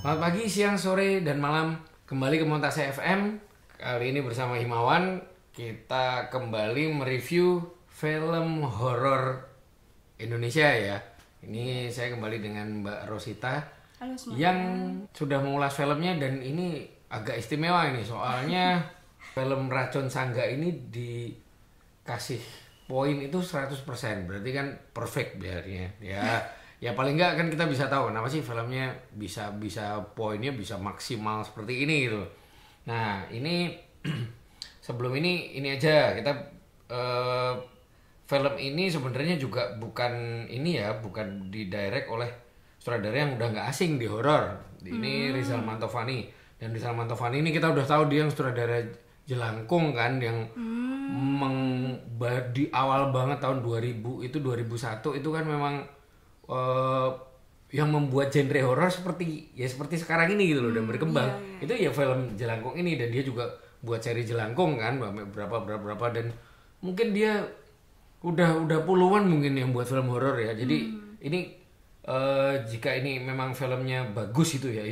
Selamat pagi, siang, sore, dan malam. Kembali ke Montase FM. Kali ini bersama Himawan, kita kembali mereview film horor Indonesia ya. Ini saya kembali dengan Mbak Rosita. Halo semuanya. Yang sudah mengulas filmnya, dan ini agak istimewa ini. Soalnya film Racun Sangga ini dikasih poin itu 100%. Berarti kan perfect biarnya. Ya paling nggak kan kita bisa tahu kenapa sih filmnya bisa poinnya bisa maksimal seperti ini gitu. Nah ini sebelum ini aja kita film ini sebenarnya juga bukan di direct oleh sutradara yang udah nggak asing di horor. Ini Rizal Mantovani, dan Rizal Mantovani ini kita udah tahu dia yang sutradara Jelangkung kan, yang di awal banget tahun 2000 itu 2001 itu kan memang yang membuat genre horor seperti sekarang ini gitu loh, dan berkembang. Itu ya film Jelangkung ini, dan dia juga buat seri Jelangkung kan berapa dan mungkin dia udah puluhan mungkin yang buat film horor ya. Jadi ini jika ini memang filmnya bagus itu ya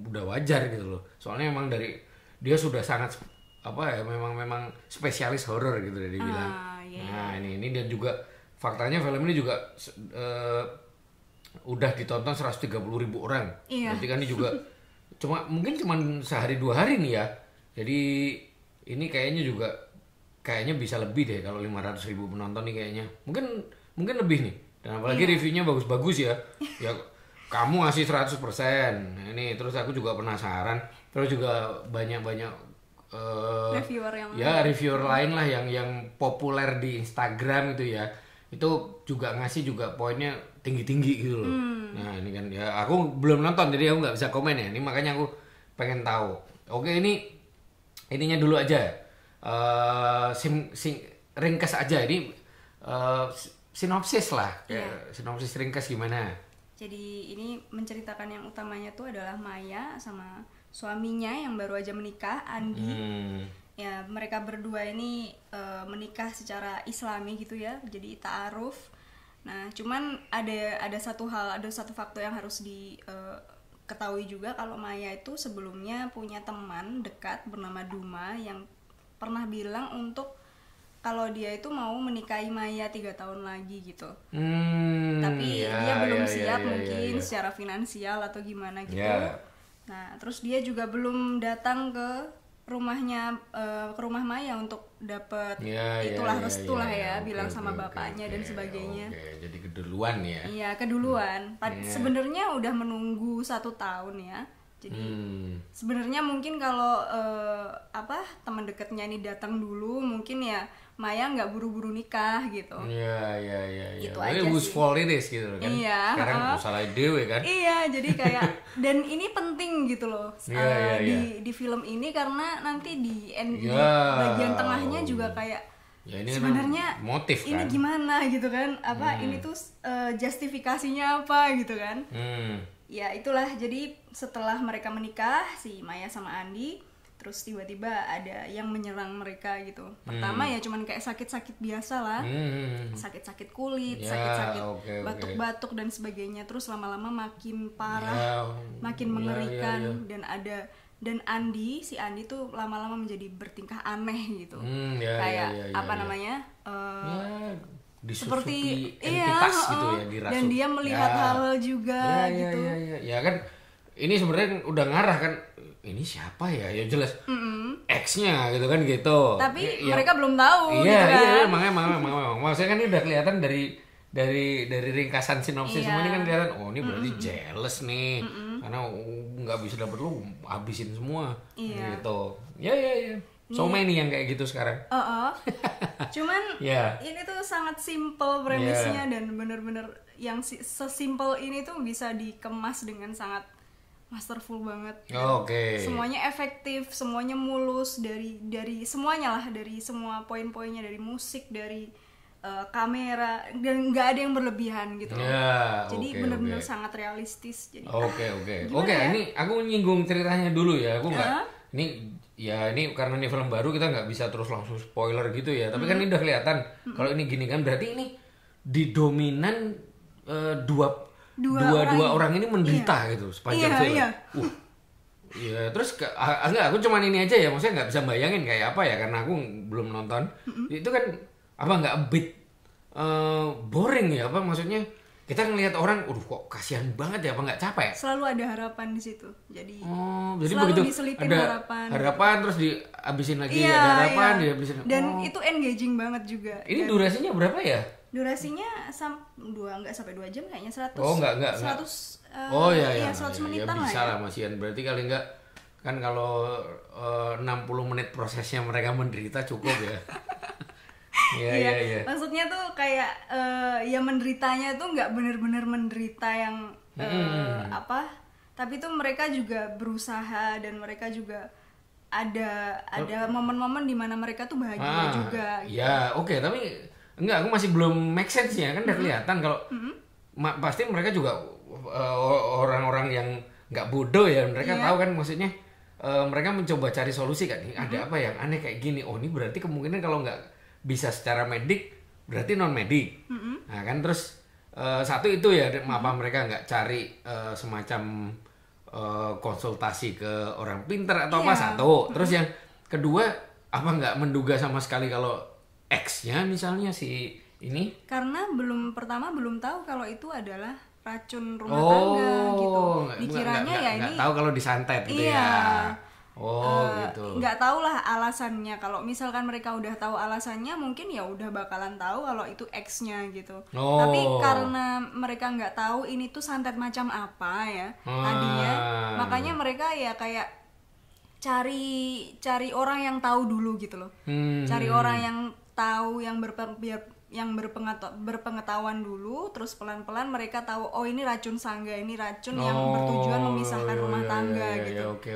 udah wajar gitu loh. Soalnya memang dari dia sudah sangat memang spesialis horor gitu dia bilang. Nah, ini dan juga faktanya film ini juga udah ditonton 130.000 orang. Berarti kan ini juga mungkin cuma sehari 2 hari nih ya. Jadi ini kayaknya bisa lebih deh kalau 500.000 penonton nih kayaknya. Mungkin lebih nih. Dan apalagi reviewnya bagus-bagus ya. Ya kamu ngasih 100%. Nah, ini terus aku juga penasaran. Terus juga banyak reviewer lain lah yang populer di Instagram itu ya. Itu juga ngasih juga poinnya tinggi-tinggi gitu loh. Nah ini kan ya aku belum nonton jadi aku nggak bisa komen ya. Ini makanya aku pengen tahu. Oke, ininya dulu aja. Ringkas aja ini sinopsis lah. Sinopsis ringkas gimana? Jadi ini menceritakan yang utamanya tuh adalah Maya sama suaminya yang baru aja menikah, Andi. Ya mereka berdua ini menikah secara Islami gitu ya, jadi ta'aruf. Nah cuman ada satu faktor yang harus diketahui juga, kalau Maya itu sebelumnya punya teman dekat bernama Duma yang pernah bilang untuk kalau dia itu mau menikahi Maya 3 tahun lagi gitu. Tapi dia belum siap mungkin secara finansial atau gimana gitu. Nah terus dia juga belum datang ke rumah Maya untuk dapat restu lah ya, bilang sama bapaknya dan sebagainya. Jadi keduluan ya. Iya keduluan. Sebenarnya udah menunggu 1 tahun ya. Jadi sebenarnya mungkin kalau teman dekatnya ini datang dulu, mungkin ya Maya nggak buru-buru nikah gitu. Iya. Itu aja sih. Wishful it is gitu kan. Iya. Sekarang salah dewe kan. Iya, jadi kayak dan ini penting gitu loh di film ini, karena nanti di bagian tengahnya juga kayak ini sebenarnya motif kan. Ini gimana gitu kan? Ini tuh justifikasinya apa gitu kan? Ya itulah, jadi setelah mereka menikah si Maya sama Andi, terus tiba-tiba ada yang menyerang mereka gitu. Pertama ya cuman kayak sakit-sakit biasa lah, sakit-sakit kulit, sakit-sakit batuk-batuk dan sebagainya. Terus lama-lama makin parah, makin mengerikan. Dan si Andi tuh lama-lama menjadi bertingkah aneh gitu. Seperti entitas gitu ya dirasuk. Dan dia melihat hal juga gitu. Ya kan ini sebenarnya udah ngarah kan, ini siapa ya jelas X-nya gitu kan gitu. Tapi mereka belum tahu gitu kan. Iya, makanya maksudnya kan ini udah kelihatan dari ringkasan sinopsis semua ini kan kelihatan, oh ini berarti jealous nih. Karena nggak bisa dapet lu habisin semua gitu. Ya. So many yang kayak gitu sekarang. Cuman ini tuh sangat simple premisnya, dan bener-bener yang sesimpel ini tuh bisa dikemas dengan sangat masterful banget. Semuanya efektif, semuanya mulus dari semuanya lah, dari semua poin-poinnya, dari musik, dari kamera, dan nggak ada yang berlebihan gitu. Jadi benar-benar sangat realistis. Jadi ini aku nyinggung ceritanya dulu ya. Aku nggak ini karena ini film baru kita nggak bisa terus langsung spoiler gitu ya. Tapi kan ini udah kelihatan kalau ini gini kan, berarti ini didominan dua orang ini menderita gitu sepanjang film. Iya. Iya, terus enggak, aku cuman ini aja ya, maksudnya nggak bisa bayangin kayak apa ya karena aku belum nonton. Itu kan apa nggak a bit boring ya, apa maksudnya kita ngelihat orang, kok kasihan banget ya, apa nggak capek? Selalu ada harapan di situ. Jadi jadi selalu begitu diselipin ada harapan terus dihabisin lagi, Iya, ada harapan iya. dihabisin. Dan itu engaging banget juga. Ini Dan durasinya berapa ya? durasinya nggak sampai 2 jam kayaknya, 100. Oh, enggak. 100 Iya. 100 Ya, menitan bisa lah. lah masihan. Berarti kali enggak kan kalau 60 menit prosesnya mereka menderita cukup ya. Iya. Maksudnya tuh kayak ya menderitanya tuh nggak bener-bener menderita yang apa, tapi tuh mereka juga berusaha dan mereka juga ada momen-momen di mana mereka tuh bahagia juga. Gitu. Ya, oke, tapi enggak, aku masih belum make sense ya, kan udah kelihatan kalau pasti mereka juga orang-orang yang nggak bodoh ya, mereka tahu kan maksudnya mereka mencoba cari solusi kan, ada apa yang aneh kayak gini, ini berarti kemungkinan kalau nggak bisa secara medik berarti non medik. Nah kan terus satu itu ya, apa mereka nggak cari semacam konsultasi ke orang pinter atau apa, satu. Terus yang kedua, apa nggak menduga sama sekali kalau X-nya misalnya si ini, karena pertama belum tahu kalau itu adalah racun rumah tangga gitu. Dikiranya ya ini nggak tahu kalau disantet gitu ya. Gitu. Nggak tahu lah alasannya. Kalau misalkan mereka udah tahu alasannya, mungkin ya udah bakalan tahu kalau itu X-nya gitu. Tapi karena mereka nggak tahu ini tuh santet macam apa ya tadinya, makanya mereka ya kayak cari orang yang tahu dulu gitu loh. Cari orang yang tahu, yang berpengetahuan dulu, terus pelan-pelan mereka tahu, ini racun sangga, ini racun yang bertujuan memisahkan rumah tangga gitu. Oke.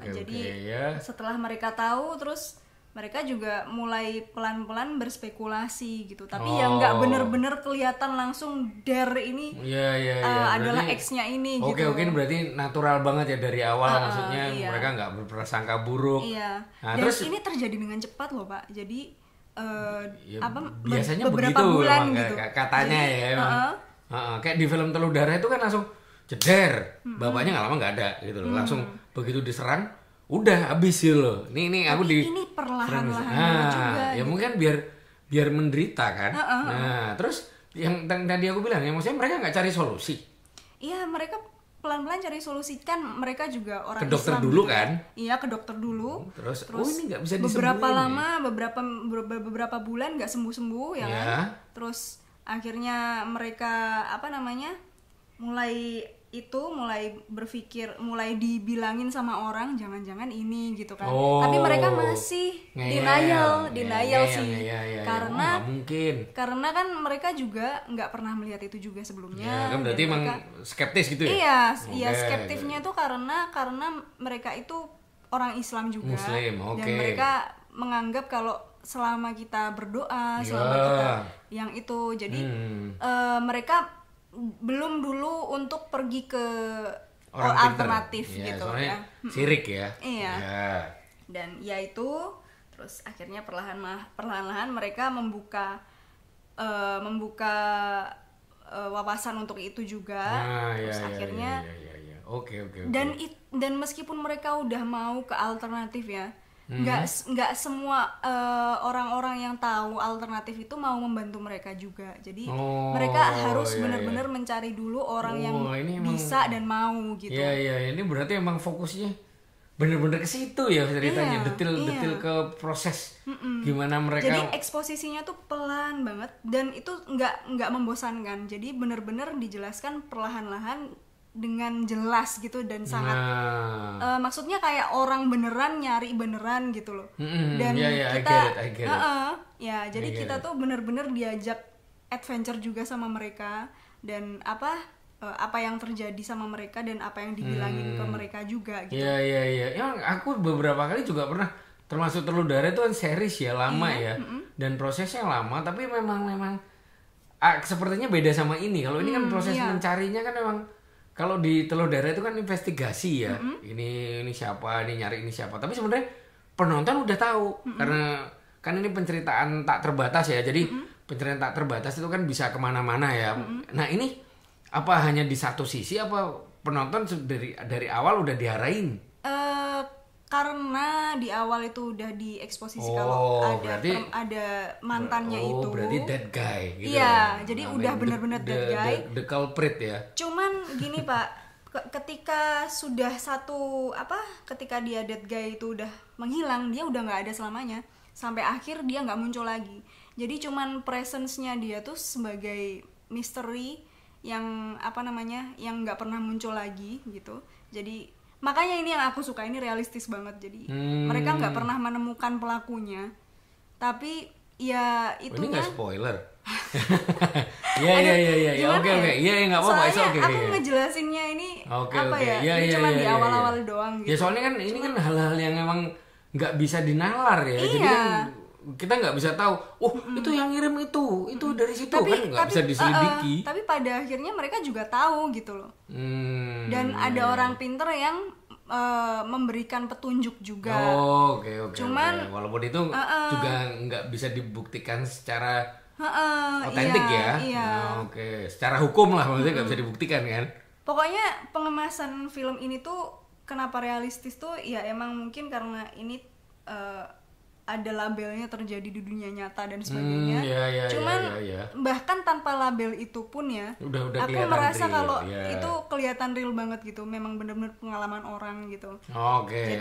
Jadi setelah mereka tahu, terus mereka juga mulai pelan-pelan berspekulasi gitu. Tapi yang nggak bener-bener kelihatan langsung ini adalah X-nya ini gitu. Oke, ini berarti natural banget ya dari awal, maksudnya mereka nggak berprasangka buruk. Iya. Nah, dan terus ini terjadi dengan cepat loh Pak. Jadi biasanya beberapa begitu bulan emang, gitu. katanya. Jadi, ya emang. Kayak di film Telur Darah itu kan langsung jeder, bapaknya nggak lama nggak ada gitu loh, langsung begitu diserang udah habis gitu loh. Ini aku ini perlahan-lahan juga ya gitu. mungkin biar menderita kan. Nah terus yang tadi aku bilang ya, maksudnya mereka nggak cari solusi. Iya, mereka pelan-pelan cari solusi, kan mereka juga orang ke dokter Islam dulu juga. kan. Iya, ke dokter dulu. Terus ini nggak bisa beberapa disembuhin lama ya? beberapa bulan nggak sembuh ya kan. Terus akhirnya mereka mulai berpikir, mulai dibilangin sama orang jangan-jangan ini gitu kan. Tapi mereka masih denial sih. Karena mungkin. Karena kan mereka juga nggak pernah melihat itu juga sebelumnya. Ya kan berarti emang skeptis gitu ya. Iya, skeptifnya tuh karena mereka itu orang Islam juga. Muslim, dan mereka menganggap kalau selama kita berdoa, selama kita yang itu, jadi mereka belum dulu untuk pergi ke alternatif gitu ya. Sirik ya. Iya. Dan ya itu, terus akhirnya perlahan-lahan mereka membuka wawasan untuk itu juga. Terus akhirnya Oke. Dan meskipun mereka udah mau ke alternatif ya, nggak semua orang-orang yang tahu alternatif itu mau membantu mereka juga. Jadi mereka harus benar-benar mencari dulu orang yang bisa dan mau gitu. Iya, ini berarti emang fokusnya bener-bener ke situ ya ceritanya, detil ke proses gimana mereka. Jadi eksposisinya tuh pelan banget dan itu nggak membosankan. Jadi bener-bener dijelaskan perlahan-lahan dengan jelas gitu dan sangat maksudnya kayak orang beneran nyari beneran gitu loh. Dan kita I get it. Jadi kita tuh bener-bener diajak adventure juga sama mereka, dan apa yang terjadi sama mereka dan apa yang dibilangin ke mereka juga gitu. Iya. Ya, aku beberapa kali juga pernah, termasuk Telur Darah itu kan series ya, lama ya. Dan prosesnya lama, tapi memang sepertinya beda sama ini. Kalau ini kan proses mencarinya kan memang, kalau di Telur Darah itu kan investigasi ya. Ini siapa, ini nyari ini siapa. Tapi sebenarnya penonton udah tahu karena kan ini penceritaan tak terbatas ya. Jadi penceritaan tak terbatas itu kan bisa kemana-mana ya. Nah ini Apa hanya di satu sisi, apa penonton dari awal udah diarahin? Karena di awal itu udah dieksposisi Oh, kalau berarti ada mantannya itu. Berarti dead guy gitu. Iya, jadi Nah, udah bener-bener dead guy. The culprit ya. Cuman gini Pak, ketika sudah ketika dia dead guy itu udah menghilang, dia udah nggak ada selamanya. Sampai akhir dia nggak muncul lagi. Jadi cuman presence-nya dia tuh sebagai misteri yang yang nggak pernah muncul lagi gitu. Jadi makanya ini yang aku suka, ini realistis banget. Jadi mereka nggak pernah menemukan pelakunya, tapi ya itunya. Ini nggak spoiler. Iya. Oke. Iya nggak apa-apa. Soalnya aku ngejelasinnya ini ini cuma di awal-awal doang gitu. Ya soalnya kan ini kan hal-hal yang emang nggak bisa dinalar ya. Jadi kan kita nggak bisa tahu. Itu yang ngirim itu dari situ kan nggak bisa diselidiki. Tapi pada akhirnya mereka juga tahu gitu loh. Dan ada orang pinter yang memberikan petunjuk juga. Oke. Cuman walaupun itu juga nggak bisa dibuktikan secara otentik iya. Oke, secara hukum lah maksudnya nggak bisa dibuktikan kan. Pokoknya pengemasan film ini tuh kenapa realistis tuh ya emang mungkin karena ini ada labelnya terjadi di dunia nyata dan sebagainya. Cuman bahkan tanpa label itu pun ya, udah aku merasa real, kalau itu kelihatan real banget gitu. Memang benar-benar pengalaman orang gitu. Oke.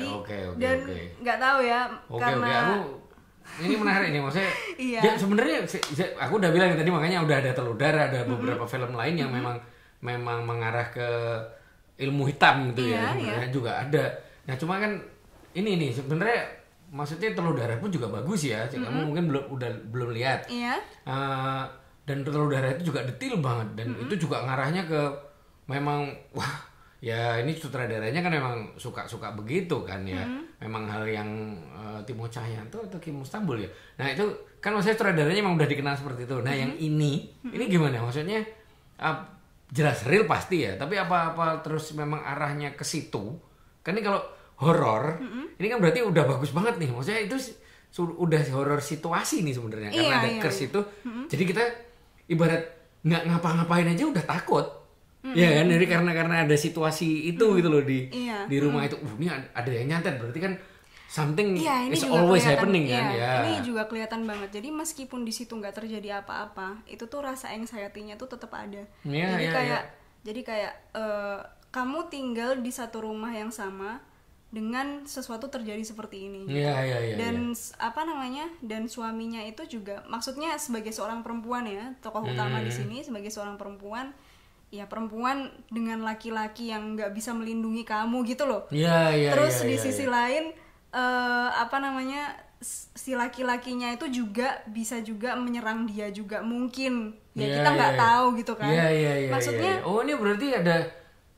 Dan nggak tahu ya karena ini menarik nih maksudnya. Ya sebenarnya aku udah bilang tadi, makanya udah ada Telur Darah, ada beberapa film lain yang memang mengarah ke ilmu hitam gitu ya. Sebenarnya juga ada. Nah cuma kan ini nih sebenarnya maksudnya Telur Darah pun juga bagus ya. Kamu mungkin belum lihat. Iya. Dan Telur Darah itu juga detail banget dan itu juga ngarahnya ke memang ya ini sutradaranya kan memang suka begitu kan ya. Memang hal yang Timo Cahyanto atau Kim Mustambul ya. Nah itu kan maksudnya sutradaranya memang udah dikenal seperti itu. Nah yang ini gimana? Maksudnya jelas real pasti ya. Tapi apa terus memang arahnya ke situ? Kan ini kalau horor, ini kan berarti udah bagus banget nih. Maksudnya itu udah horor situasi nih sebenarnya. Karena ada curse itu. Jadi kita ibarat nggak ngapa-ngapain aja udah takut. Ya kan, jadi karena ada situasi itu gitu loh di rumah itu. Ini ada yang nyantet, berarti kan something is always happening kan ya. Ini juga kelihatan banget. Jadi meskipun di situ nggak terjadi apa-apa, itu tuh rasa anxiety-nya tuh tetap ada. Jadi kayak kamu tinggal di satu rumah yang sama dengan sesuatu terjadi seperti ini. Dan dan suaminya itu juga, maksudnya sebagai seorang perempuan ya, tokoh utama di sini sebagai seorang perempuan. Ya perempuan dengan laki-laki yang nggak bisa melindungi kamu gitu loh. Terus di sisi lain si laki-lakinya itu juga bisa juga menyerang dia juga mungkin. Kita nggak tahu gitu kan. Maksudnya ini berarti ada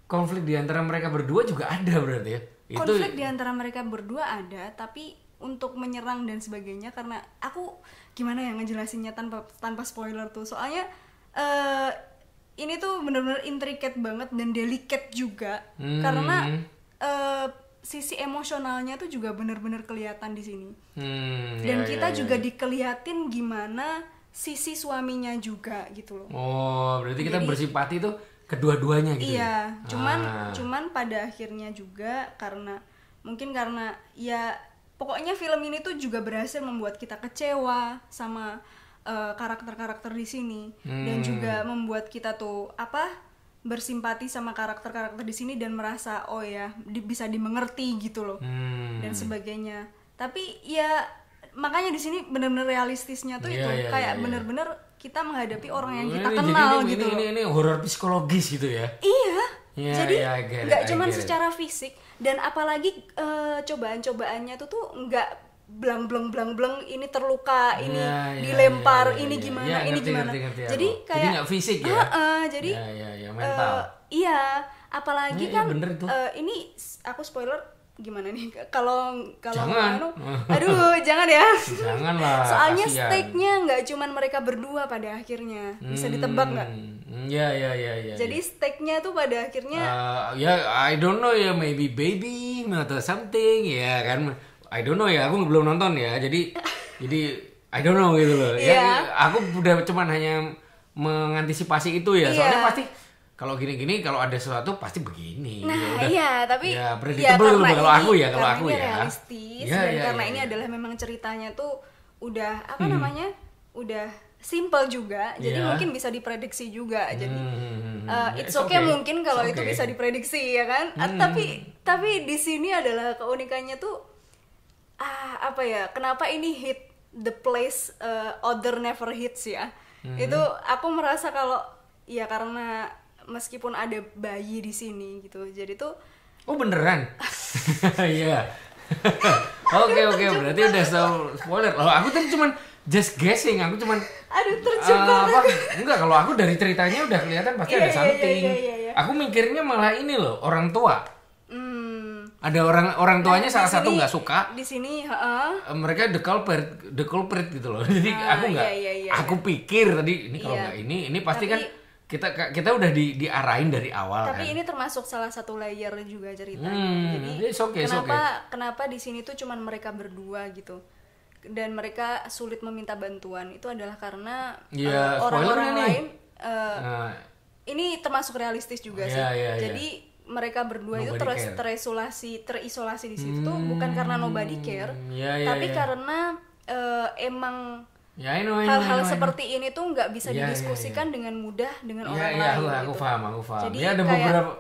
konflik di antara mereka berdua juga ada berarti ya. Konflik di antara mereka berdua ada, tapi untuk menyerang dan sebagainya, karena aku gimana ya ngejelasinnya tanpa spoiler tuh. Soalnya ini tuh benar-benar intricate banget dan delicate juga karena sisi emosionalnya tuh juga benar-benar kelihatan di sini. Dan kita juga dikelihatin gimana sisi suaminya juga gitu loh. Berarti kita bersimpati tuh kedua-duanya gitu. Iya, cuman pada akhirnya juga karena ya pokoknya film ini tuh juga berhasil membuat kita kecewa sama karakter-karakter di sini dan juga membuat kita tuh bersimpati sama karakter-karakter di sini dan merasa bisa dimengerti gitu loh dan sebagainya. Tapi ya makanya di sini benar-benar realistisnya tuh benar-benar kita menghadapi orang yang kita kenal gitu loh. Ini horor psikologis gitu ya. Jadi nggak cuma secara fisik dan apalagi cobaan-cobaannya tuh nggak blang ini terluka, ini dilempar, ini gimana. Ngerti, jadi kayak nggak fisik ya. Jadi mental. Apalagi kan ini aku spoiler gimana nih kalau jangan. Jangan ya. Jangan lah. Soalnya stake-nya nggak cuman mereka berdua pada akhirnya. Bisa ditebak nggak? Ya. Jadi stake-nya tuh pada akhirnya I don't know ya, maybe baby atau something ya kan. I don't know ya, aku belum nonton ya. Jadi I don't know gitu loh. Ya aku udah cuman hanya mengantisipasi itu ya. Soalnya pasti kalau gini-gini kalau ada sesuatu pasti begini. Nah, udah, iya, tapi ya predictable kalau aku ya, kalau aku ini ya. realistis Ya, dan ya, karena ya, ini ya. adalah memang ceritanya tuh udah apa namanya? Udah simple juga. Jadi Ya. mungkin bisa diprediksi juga. Jadi it's It's okay okay. mungkin kalau It's itu okay. bisa diprediksi ya kan. Tapi di sini adalah keunikannya tuh apa ya? Kenapa ini hit the place other never hits ya? Itu aku merasa kalau ya karena meskipun ada bayi di sini gitu. Jadi tuh Oh beneran? Iya. Oke, berarti udah spoiler. Kalau aku tadi cuman just guessing, aku cuman aduh terjebak. Enggak, kalau aku dari ceritanya udah kelihatan pasti ada something. Iya. Aku mikirnya malah ini loh, orang tua. Hmm. Ada orang tuanya Nah, salah di satu sini- nggak suka. Di sini, Mereka the culprit gitu loh. Jadi aku nggak, iya. aku pikir tadi ini kalau Iya. nggak ini pasti Tapi- kan kita udah diarahin dari awal tapi kan. ini termasuk salah satu layer juga cerita. Jadi it's okay, it's kenapa di sini tuh cuman mereka berdua gitu. Dan mereka sulit meminta bantuan itu adalah karena Iya, orang-orang spoiler nih. lain Nah, ini termasuk realistis juga sih. Iya. Jadi mereka berdua itu Nobody care. terisolasi di situ tuh bukan karena nobody care, Iya, tapi iya. karena emang ya I know. hal-hal seperti ini tuh nggak bisa Iya, didiskusikan dengan mudah dengan Iya, orang iya, lain. aku gitu. paham. Jadi Ya ada kayak- beberapa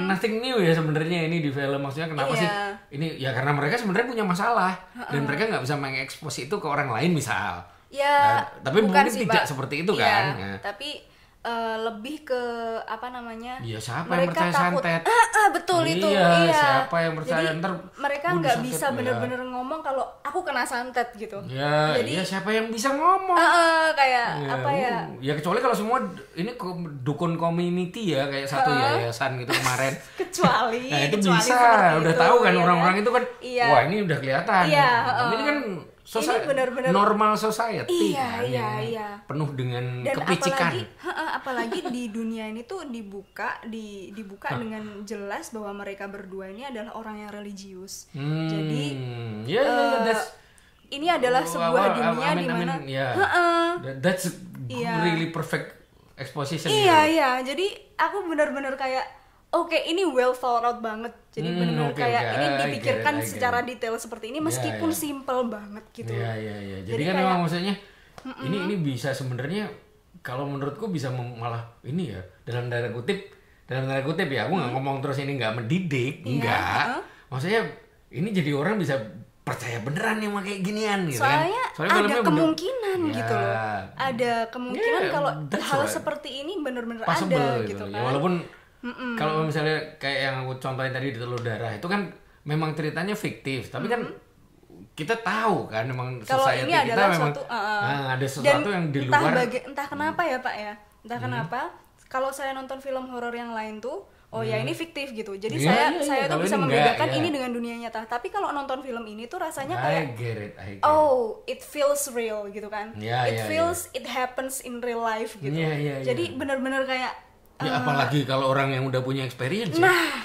nothing new ya sebenarnya ini di film, maksudnya kenapa Iya. sih ini ya karena mereka sebenarnya punya masalah dan mereka nggak bisa mengekspos itu ke orang lain misal. Ya, tapi bukan mungkin sih, tidak Pak. seperti itu Iya, kan. Ya. tapi lebih ke apa namanya? Iya, siapa yang percaya takut. santet? Betul itu. Iya, Iya. siapa yang percaya? Jadi, Ntar mereka gua nggak disantet, bisa ya. bener-bener ngomong kalau aku kena santet gitu. Ya, Jadi ya siapa yang bisa ngomong? kayak Ya, apa ya? Ya kecuali kalau semua ini dukun community ya kayak satu yayasan gitu kemarin. Kecuali Nah itu kecuali bisa, seperti udah itu, tahu kan ya orang-orang itu kan, Iya. wah ini udah kelihatan. Iya, Tapi ini kan Ini benar-benar- normal society Iya, kan, iya, yang iya. penuh dengan Dan kepicikan. apalagi di dunia ini tuh dibuka dengan jelas bahwa mereka berdua ini adalah orang yang religius. Jadi ya, ini adalah sebuah dunia di mana that's Iya. really perfect exposition. Iya. Jadi aku benar-benar kayak oke, ini well thought out banget. Jadi benar-benar oke, kayak oke. ini I get dipikirkan it. secara detail seperti ini meskipun iya. simple banget gitu. Iya. Jadi Jadi kan kayak- memang maksudnya ini bisa sebenarnya kalau menurutku bisa malah ini ya dalam tanda kutip ya aku nggak ngomong terus ini nggak mendidik, Iya, enggak. Maksudnya ini jadi orang bisa percaya beneran yang kayak ginian gitu kan. Soalnya ada filmnya kemungkinan bener- gitu loh. Ya, Ada kemungkinan Yeah, kalau that's hal right. seperti ini benar-benar possible ada gitu. gitu Ya, kan. walaupun kalau misalnya kayak yang aku contohin tadi di Telur Darah itu kan memang ceritanya fiktif, tapi kan kita tahu kan memang Kalau society ini kita adalah memang suatu ada dan sesuatu yang di luar. entah kenapa ya Pak ya. Entah kenapa kalau saya nonton film horor yang lain tuh ya ini fiktif gitu. Jadi Iya, saya tuh kalau bisa ini membedakan enggak, ya. ini dengan dunia nyata. Tapi kalau nonton film ini tuh rasanya I kayak get it. it feels real gitu kan. Iya, It iya, feels it happens in real life gitu. Iya. Jadi benar-benar kayak Ya apalagi kalau orang yang udah punya experience. Ya. nah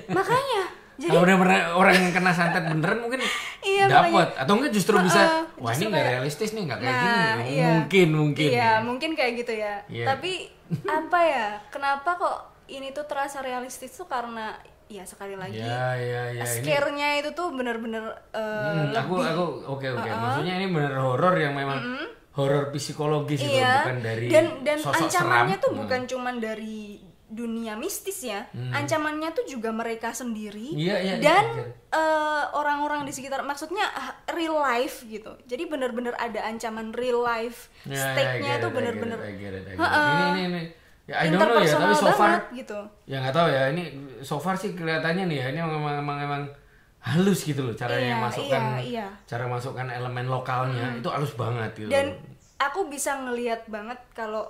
makanya jadi Kalau udah pernah orang yang kena santet beneran mungkin Iya, dapat atau enggak justru bisa wah justru ini nggak kayak- realistis nih nggak kayak Nah, gini iya. mungkin Iya, mungkin kayak gitu ya. Iya. Tapi apa ya? Kenapa kok ini tuh terasa realistis tuh karena ya sekali lagi ya ini scare-nya itu tuh bener-bener aku oke maksudnya ini bener horor yang memang horor psikologis itu iya. bukan dari Dan sosok ancamannya seram. tuh bukan cuman dari dunia mistis ya. Ancamannya tuh juga mereka sendiri Iya, dan iya. orang-orang di sekitar, maksudnya real life gitu. Jadi bener-bener ada ancaman real life. Ya, Stake-nya I tuh get it, bener-bener I get it. Heeh. Ini ya I don't know ya, interpersonal tapi so far banget gitu. ya nggak tahu ya, ini so far sih kelihatannya nih ya ini emang halus gitu loh caranya Iya, masukkan iya. cara masukkan elemen lokalnya itu halus banget gitu. Dan aku bisa ngelihat banget kalau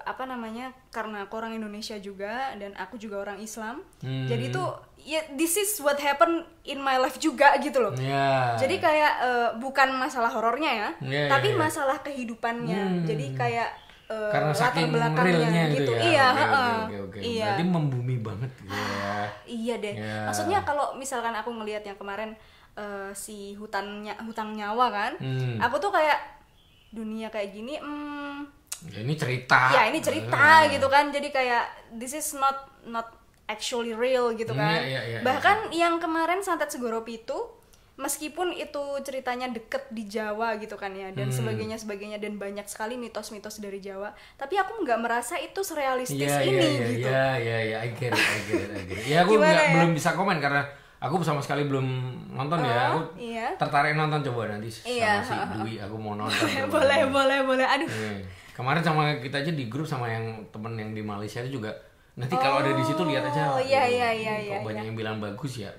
apa namanya, karena aku orang Indonesia juga dan aku juga orang Islam. Jadi tuh ya this is what happen in my life juga gitu loh. Ya. Jadi kayak bukan masalah horornya ya, Iya, tapi iya. masalah kehidupannya. Jadi kayak karena latar saking belakangnya realnya gitu. ya. Iya, Oke. iya. Berarti membumi banget gitu ya. Iya deh. Ya. Maksudnya kalau misalkan aku ngelihat yang kemarin si hutang nyawa kan, aku tuh kayak dunia kayak gini, Ya, ini cerita. Ya ini cerita gitu kan. Jadi kayak this is not actually real gitu kan. Bahkan yang kemarin Santet Segoropi itu meskipun itu ceritanya deket di Jawa gitu kan ya dan sebagainya dan banyak sekali mitos-mitos dari Jawa, tapi aku nggak merasa itu serealistis ini gitu. Iya, I get it. Ya aku belum bisa komen karena aku sama sekali belum nonton ya. Aku tertarik nonton, coba nanti sama si Dwi aku mau nonton. boleh. Aduh. Kemarin sama kita aja di grup sama yang temen yang di Malaysia itu juga. Nanti kalau ada di situ lihat aja. Iya. Banyak yang bilang bagus ya.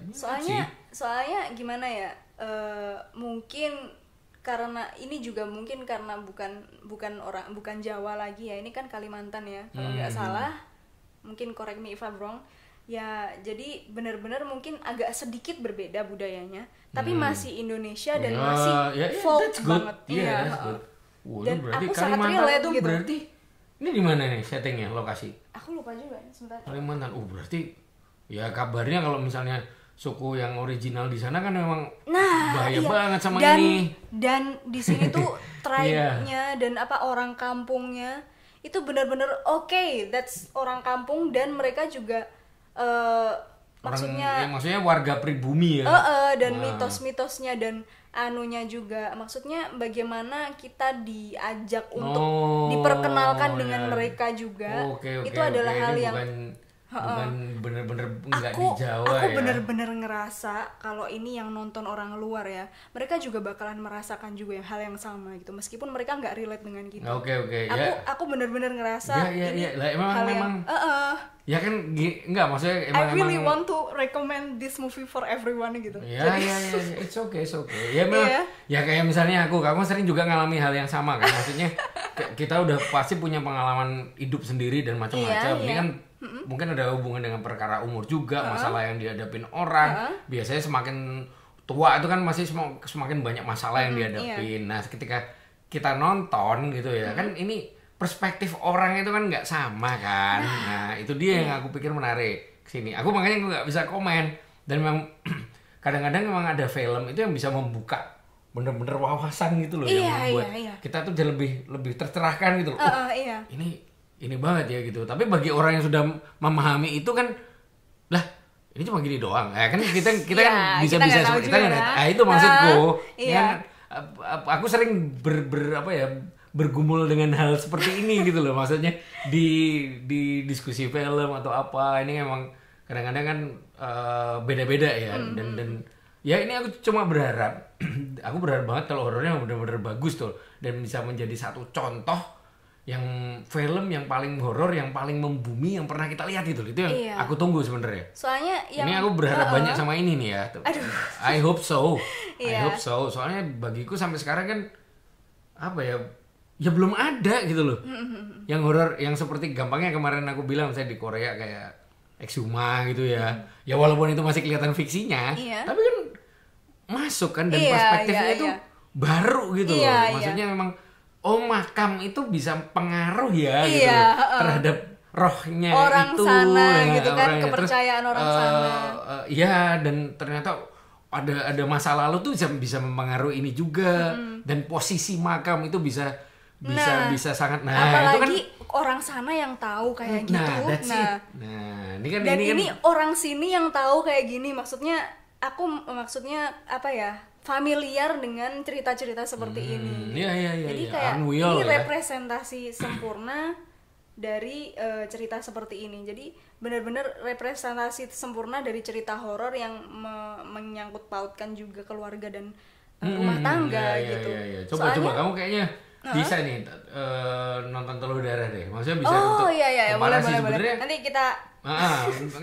Soalnya gimana ya? Mungkin karena ini juga mungkin karena bukan Jawa lagi ya. Ini kan Kalimantan ya. Kalau nggak salah, mungkin correct me if I'm wrong. Ya, jadi benar-benar mungkin agak sedikit berbeda budayanya, tapi masih Indonesia dan masih folk banget. Iya. Dan berarti aku sangat relate tuh gitu. Berarti ini di mana nih settingnya, lokasi? Aku lupa juga, sebentar. Kalimantan. Berarti ya kabarnya kalau misalnya suku yang original di sana kan memang bahaya banget sama ini. Dan di sini tuh tribe-nya dan orang kampungnya itu benar-benar that's orang kampung dan mereka juga maksudnya warga pribumi ya. Dan mitos-mitosnya dan anunya juga, maksudnya bagaimana kita diajak untuk diperkenalkan dengan mereka juga. Itu adalah hal yang bukan bener-bener nggak di Jawa. Aku bener-bener ngerasa kalau ini yang nonton orang luar ya, mereka juga bakalan merasakan juga hal yang sama gitu, meskipun mereka nggak relate dengan kita. Aku bener-bener ngerasa ini memang ya kan nggak, maksudnya I really want to recommend this movie for everyone gitu. It's okay. Ya memang ya kayak misalnya kamu sering juga ngalami hal yang sama kan, maksudnya kita udah pasti punya pengalaman hidup sendiri dan macam-macam. Ini kan mungkin ada hubungan dengan perkara umur juga, masalah yang dihadapin orang. Biasanya semakin tua itu kan masih semakin banyak masalah yang dihadapin. Nah, ketika kita nonton gitu ya, kan ini perspektif orang itu kan nggak sama kan. Nah, itu dia yang aku pikir menarik kesini. Aku makanya nggak bisa komen. Dan memang kadang-kadang memang ada film itu yang bisa membuka bener-bener wawasan gitu loh, yang membuat kita tuh jadi lebih tercerahkan gitu loh. Ini banget ya gitu. Tapi bagi orang yang sudah memahami itu kan, lah ini cuma gini doang. Kan kita kan bisa seperti itu. Nah, itu maksudku. Kan, aku sering bergumul dengan hal seperti ini gitu loh, maksudnya di diskusi film atau apa. Ini emang kadang-kadang kan beda-beda ya. Dan ya ini aku cuma berharap aku berharap banget kalau horornya benar-benar bagus tuh dan bisa menjadi satu contoh yang film yang paling horor, yang paling membumi yang pernah kita lihat gitu. Itu yang aku tunggu sebenarnya. Soalnya ini aku berharap banyak sama ini nih ya. I hope so. Soalnya bagiku sampai sekarang kan ya belum ada gitu loh. Yang horor yang seperti gampangnya kemarin aku bilang saya di Korea kayak Exhuma gitu ya. Ya walaupun itu masih kelihatan fiksinya, tapi kan masuk kan dan perspektifnya itu baru gitu loh. Maksudnya memang makam itu bisa pengaruh ya gitu loh, terhadap rohnya orang itu sana gitu kan, kepercayaan orang sana. Iya, dan ternyata ada masa lalu tuh bisa mempengaruhi ini juga. Dan posisi makam itu bisa sangat apalagi itu kan orang sana yang tahu kayak gitu. Ini orang sini yang tahu kayak gini, maksudnya familiar dengan cerita-cerita seperti ini. Jadi kayak ini representasi sempurna dari cerita seperti ini. Jadi benar-benar representasi sempurna dari cerita horor yang menyangkut pautkan juga keluarga dan rumah tangga gitu. Coba kamu kayaknya bisa nih nonton Telur Darah deh. Maksudnya bisa untuk komparasi sebenarnya. Nanti kita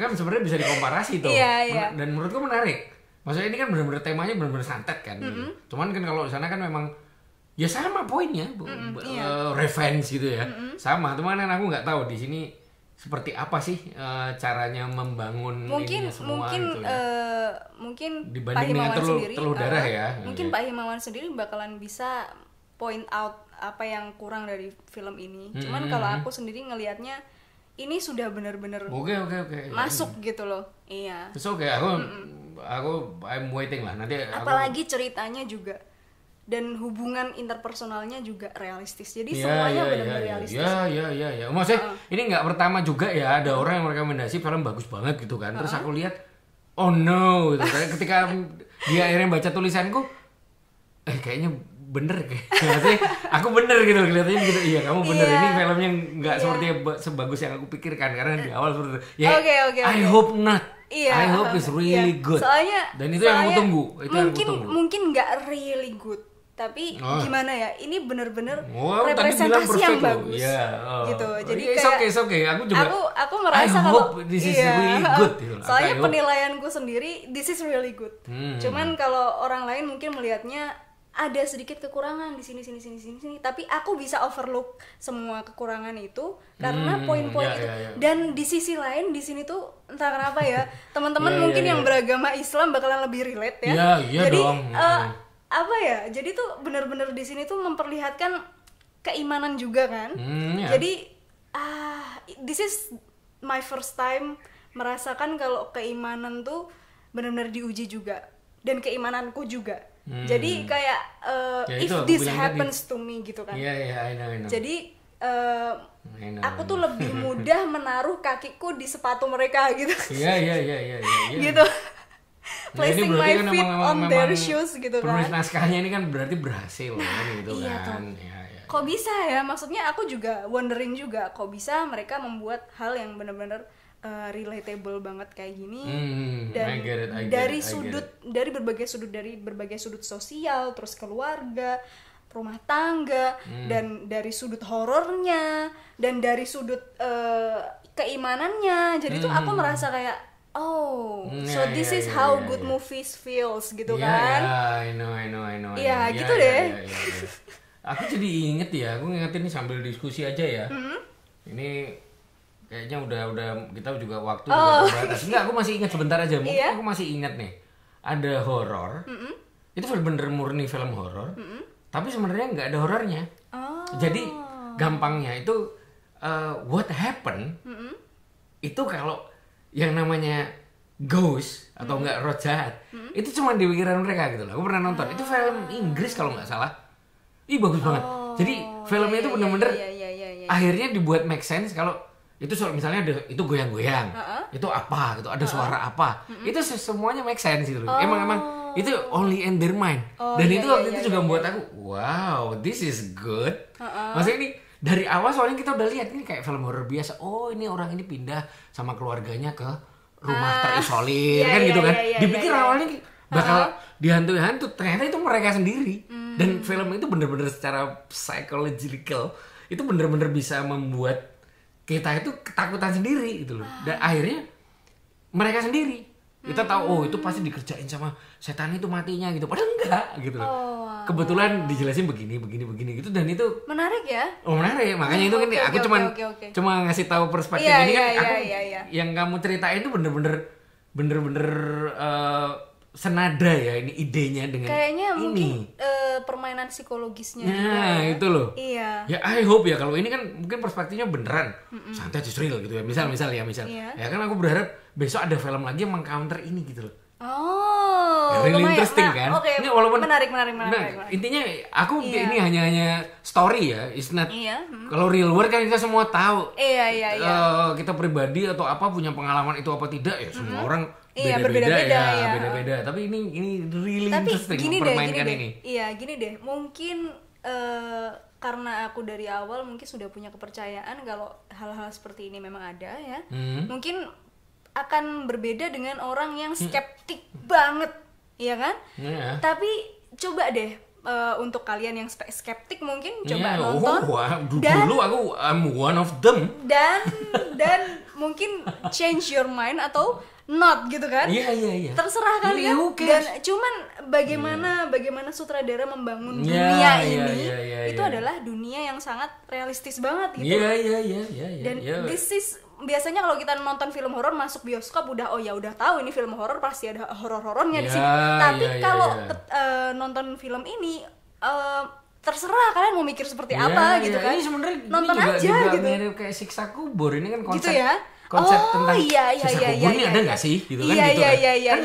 kan sebenarnya bisa dikomparasi tuh. Dan menurutku menarik. Maksudnya ini kan benar-benar temanya benar-benar santet kan. Cuman kan kalau di sana kan memang ya sama poinnya, revenge gitu ya. Sama, cuman kan aku nggak tahu di sini seperti apa sih caranya membangun ini semua gitu ya. Mungkin dibanding dengan Telur Darah ya. Mungkin Pak Himawan sendiri bakalan bisa point out apa yang kurang dari film ini. Cuman kalau aku sendiri ngelihatnya ini sudah benar-benar masuk gitu loh. It's okay, aku I'm waiting lah nanti. Apalagi ceritanya juga dan hubungan interpersonalnya juga realistis. Jadi semuanya benar-benar realistis. Iya. Maksudnya ini nggak pertama juga ya, ada orang yang merekomendasi film bagus banget gitu kan. Terus aku lihat, oh no, gitu. Ketika dia akhirnya baca tulisanku, kayaknya bener kayak aku bener gitu kelihatannya gitu. Iya, kamu bener. Ini filmnya nggak seperti sebagus yang aku pikirkan karena di awal seperti itu. Ya, I hope not. I hope it's really good. Soalnya, dan itu yang aku tunggu. Mungkin nggak really good, tapi gimana ya? Ini bener-bener representasi yang bagus. Gitu. Jadi kayak okay. Aku juga. Aku merasa kalau this is really good. Gitu. Soalnya penilaianku sendiri, this is really good. Cuman kalau orang lain mungkin melihatnya ada sedikit kekurangan di sini, tapi aku bisa overlook semua kekurangan itu karena poin-poin itu. Dan di sisi lain di sini tuh entah kenapa ya, teman-teman mungkin yang beragama Islam bakalan lebih relate ya. Jadi apa ya? Jadi tuh benar-benar di sini tuh memperlihatkan keimanan juga kan. Jadi this is my first time merasakan kalau keimanan tuh benar-benar diuji juga, dan keimananku juga. Jadi kayak if this happens to me gitu kan. I know. Jadi aku tuh lebih mudah menaruh kakiku di sepatu mereka gitu. Iya. Gitu. Placing my feet on their shoes gitu kan. Penulis naskahnya ini kan berarti berhasil kan gitu kan. Kok bisa ya? Maksudnya aku juga wondering juga, kok bisa mereka membuat hal yang benar-benar relatable banget kayak gini. Dan dari berbagai sudut sosial, terus keluarga, rumah tangga, dan dari sudut horornya, dan dari sudut keimanannya. Jadi tuh aku merasa kayak this is how good movies feels gitu kan. I know. Iya, gitu deh. Aku jadi inget ya, aku ngingetin nih sambil diskusi aja ya. Ini kayaknya udah kita juga waktu udah terbatas. Enggak, aku masih ingat sebentar aja. Mungkin aku masih ingat nih. Ada horor. Itu bener murni film horor. Tapi sebenarnya nggak ada horornya. Jadi gampangnya itu what happened itu kalau yang namanya ghost atau enggak roh jahat itu cuma di pikiran mereka gitu loh. Aku pernah nonton. Itu film Inggris kalau nggak salah. Ih, bagus banget. Jadi filmnya itu bener-bener akhirnya dibuat make sense kalau itu misalnya ada itu goyang-goyang, itu apa gitu, ada suara apa, itu semuanya make sense gitu loh. Emang itu only in their mind. Dan itu waktu itu juga membuat aku, wow, this is good. Maksudnya ini dari awal soalnya kita udah lihat ini kayak film horor biasa. Oh, ini orang ini pindah sama keluarganya ke rumah terisolir kan gitu kan. Dipikir awalnya bakal dihantu-hantu, ternyata itu mereka sendiri. Dan film itu bener-bener secara psychological itu bener-bener bisa membuat kita itu ketakutan sendiri gitu loh. Dan akhirnya mereka sendiri kita tahu itu pasti dikerjain sama setan itu matinya gitu. Padahal enggak gitu loh. Kebetulan dijelasin begini gitu, dan itu menarik ya. Menarik. Makanya itu kan aku cuma ngasih tahu perspektif ini kan aku yang kamu ceritain itu bener-bener senada ya ini idenya dengan kayaknya ini. Mungkin permainan psikologisnya juga. Nah, itu loh. Iya. Ya I hope ya kalau ini kan mungkin perspektifnya beneran santai real gitu ya. Misal. Ya kan aku berharap besok ada film lagi yang meng-counter ini gitu loh. Really interesting kan? Ini walaupun menarik. Intinya aku ini hanya story ya, it's not. Kalau real world kan kita semua tahu. Iya. Kita pribadi atau apa punya pengalaman itu apa tidak ya semua orang beda-beda. Tapi ini really interesting mempermainkan ini. Iya, gini deh. Mungkin karena aku dari awal mungkin sudah punya kepercayaan kalau hal-hal seperti ini memang ada ya. Mungkin akan berbeda dengan orang yang skeptik banget, ya kan? Tapi coba deh untuk kalian yang skeptik mungkin coba nonton. Dulu aku I'm one of them. Dan mungkin change your mind atau not gitu kan? Iya. Terserah kalian. Dan cuman bagaimana sutradara membangun dunia ini itu adalah dunia yang sangat realistis banget gitu. Iya. Dan this is biasanya kalau kita nonton film horor masuk bioskop udah tahu ini film horor pasti ada horor-horornya di sini. Tapi kalau nonton film ini terserah kalian mau mikir seperti apa gitu kan. Ini sebenarnya nonton juga, aja gitu. Mirip kayak siksa kubur. Ini kan konsep gitu ya? konsep tentang siksa kubur ini ada nggak sih gitu kan gitu kan. Iya. Kan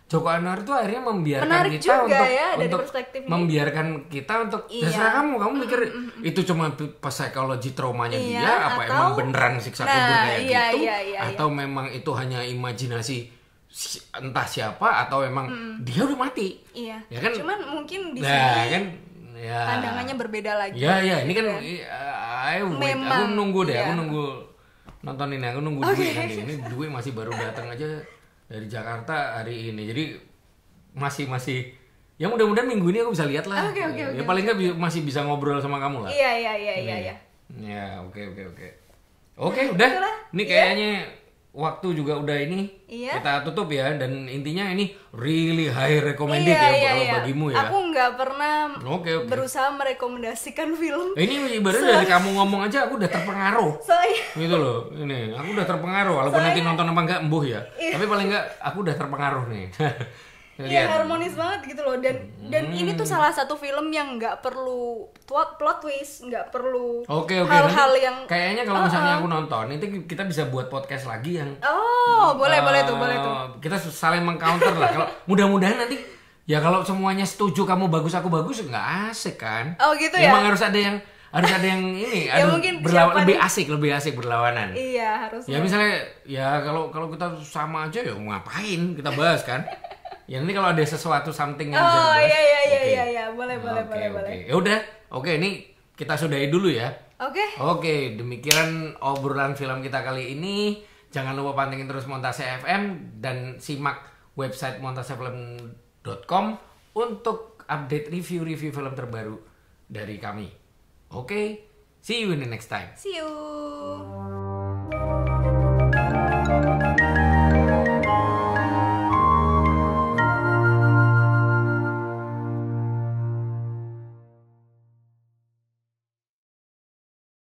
Joko Anwar tuh akhirnya membiarkan Menarik kita juga untuk ya, dari untuk perspektifnya. membiarkan kita untuk terserah kamu mikir itu cuma psikologi traumanya dia apa atau, emang beneran siksa kubur kayak gitu atau iya. memang itu hanya imajinasi entah siapa atau emang dia udah mati. Iya. Ya kan? Cuman mungkin di Nah, sini kan ya. pandangannya berbeda lagi. Ya, ini kan aku Memang, nunggu deh, iya. aku nunggu nonton ini, aku nunggu Dwi nanti. Ini Dwi masih baru datang aja dari Jakarta hari ini. Jadi masih ya mudah-mudahan minggu ini aku bisa lihat lah. Oke, Ya paling nggak masih bisa ngobrol sama kamu lah. Iya. Ya, oke. Oke, udah. Itulah. Ini kayaknya waktu juga udah ini. Iya. Kita tutup ya, dan intinya ini really high recommended kalau bagimu ya. Aku nggak pernah Oke. berusaha merekomendasikan film. Ini baru dari kamu ngomong aja aku udah terpengaruh. Soalnya Gitu loh. Ini aku udah terpengaruh walaupun nanti nonton apa enggak embuh ya. Tapi paling enggak aku udah terpengaruh nih. iya harmonis banget gitu loh, dan ini tuh salah satu film yang nggak perlu plot twist, nggak perlu Oke. hal-hal Nanti yang kayaknya kalau misalnya aku nonton itu kita bisa buat podcast lagi yang boleh tuh. Kita saling mengcounter lah. Kalau mudah-mudahan nanti ya kalau semuanya setuju kamu bagus aku bagus nggak asik kan? Oh gitu ya. Emang harus ada yang ini Ya mungkin lebih asik berlawanan. Iya harus. Ya misalnya ya kalau kita sama aja ya ngapain kita bahas kan? Ya nanti kalau ada sesuatu something yang bisa dibahas. Iya boleh. Ya udah, ini kita sudahi dulu ya. Oke. Demikian obrolan film kita kali ini. Jangan lupa pantengin terus Montase FM dan simak website montasefilm.com untuk update review film terbaru dari kami. See you in the next time. See you.